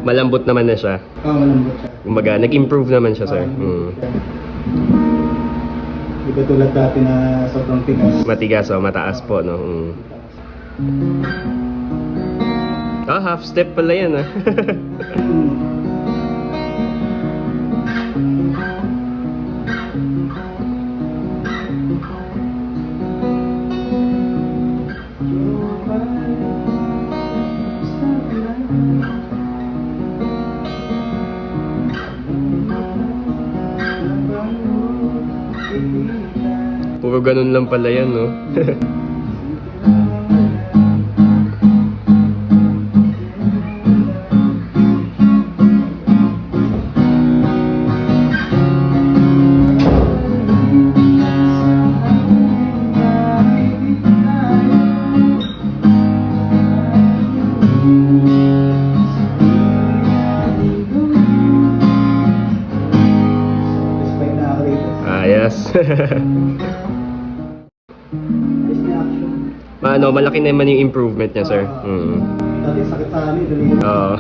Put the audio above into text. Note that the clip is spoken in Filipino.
Malambot naman na siya. Oo, malambot siya. Kumbaga, nag-improve naman siya, sir. Iba tulad dati na sobrang tigas. Matigas, oh, mataas po, no? Half step pala yan, ah. Puro ganun lang pala yan, no? Despite na ako dito. Yes. Disney action. Malaki naman yung improvement niya, sir. Dati sakit sa amin. Oo.